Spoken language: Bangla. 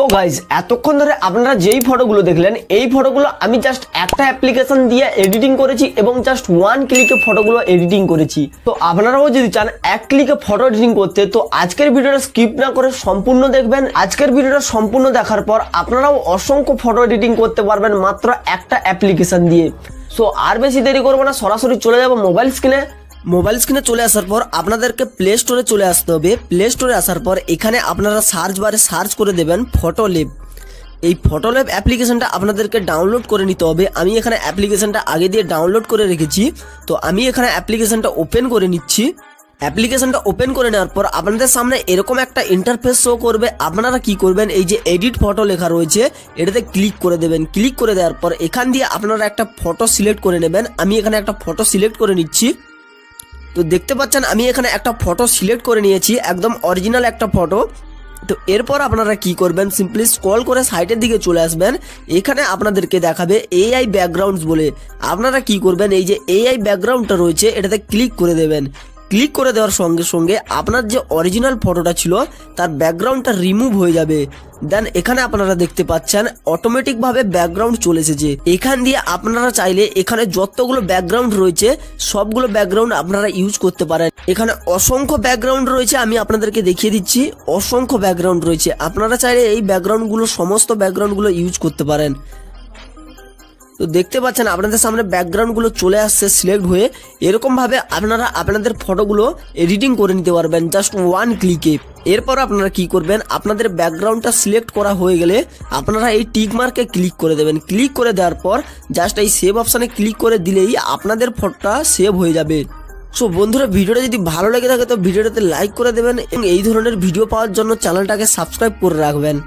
সো গাইজ এতক্ষণ ধরে আপনারা যেই ফটোগুলো দেখলেন এই ফটোগুলো আমি জাস্ট একটা অ্যাপ্লিকেশন দিয়ে এডিটিং করেছি এবং জাস্ট ওয়ান ক্লিকে ফটোগুলো এডিটিং করেছি। তো আপনারাও যদি চান এক ক্লিকে ফটো এডিটিং করতে তো আজকের ভিডিওটা স্কিপ না করে সম্পূর্ণ দেখবেন। আজকের ভিডিওটা সম্পূর্ণ দেখার পর আপনারাও অসংখ্য ফটো এডিটিং করতে পারবেন মাত্র একটা অ্যাপ্লিকেশন দিয়ে। সো আর বেশি দেরি করবো না, সরাসরি চলে যাবো মোবাইল স্ক্রিনে চলে আসার পর আপনাদেরকে প্লে স্টোরে চলে আসতে হবে। প্লে স্টোরে আসার পর এখানে আপনারা সার্চ বারে সার্চ করে দেবেন ফটোল্যাব। এই ফটোল্যাব অ্যাপ্লিকেশনটা আপনাদেরকে ডাউনলোড করে নিতে হবে। আমি এখানে অ্যাপ্লিকেশনটা আগে দিয়ে ডাউনলোড করে রেখেছি, তো আমি এখানে অ্যাপ্লিকেশনটা ওপেন করে নিচ্ছি। অ্যাপ্লিকেশনটা ওপেন করে নেওয়ার পর আপনাদের সামনে এরকম একটা ইন্টারফেস শো করবে। আপনারা কি করবেন, এই যে এডিট ফটো লেখা রয়েছে এটাতে ক্লিক করে দেবেন। ক্লিক করে দেওয়ার পর এখান দিয়ে আপনারা একটা ফটো সিলেক্ট করে নেবেন। আমি এখানে একটা ফটো সিলেক্ট করে নিচ্ছি। তো দেখতে পাচ্ছেন আমি এখানে একটা ফটো সিলেক্ট করে নিয়েছি, একদম অরিজিনাল একটা ফটো। তো এরপর আপনারা কি করবেন, সিম্পলি স্ক্রল করে সাইডের দিকে চলে আসবেন। এখানে আপনাদেরকে দেখাবে এআই ব্যাকগ্রাউন্ডস বলে। আপনারা কি করবেন, এই যে এআই ব্যাকগ্রাউন্ডটা রয়েছে এটাতে ক্লিক করে দেবেন। ক্লিক করে দেওয়ার সঙ্গে সঙ্গে আপনার যে অরিজিনাল ফটোটা ছিল তার ব্যাকগ্রাউন্ডটা রিমুভ হয়ে যাবে। দেন এখানে আপনারা দেখতে পাচ্ছেন অটোমেটিক ভাবে ব্যাকগ্রাউন্ড চলে এসেছে। এখান দিয়ে আপনারা চাইলে এখানে যতগুলো ব্যাকগ্রাউন্ড রয়েছে সবগুলো ব্যাকগ্রাউন্ড আপনারা ইউজ করতে পারেন। এখানে অসংখ্য ব্যাকগ্রাউন্ড রয়েছে, আমি আপনাদেরকে দেখিয়ে দিচ্ছি। অসংখ্য ব্যাকগ্রাউন্ড রয়েছে, আপনারা চাইলে এই ব্যাকগ্রাউন্ডগুলো সমস্ত ব্যাকগ্রাউন্ডগুলো ইউজ করতে পারেন। তো দেখতে পাচ্ছেন আপনাদের সামনে ব্যাকগ্রাউন্ডগুলো চলে আসছে সিলেক্ট হয়ে। এরকম ভাবে আপনারা আপনাদের ফটোগুলো এডিটিং করে নিতে পারবেন জাস্ট ওয়ান ক্লিকে। এরপর আপনারা কি করবেন, আপনাদের ব্যাকগ্রাউন্ডটা সিলেক্ট করা হয়ে গেলে আপনারা এই টিক মার্কে ক্লিক করে দেবেন। ক্লিক করে দেওয়ার পর জাস্ট এই সেভ অপশানে ক্লিক করে দিলেই আপনাদের ফটোটা সেভ হয়ে যাবে। সো বন্ধুরা, ভিডিওটা যদি ভালো লেগে থাকে তো ভিডিওটাতে লাইক করে দেবেন এবং এই ধরনের ভিডিও পাওয়ার জন্য চ্যানেলটাকে সাবস্ক্রাইব করে রাখবেন।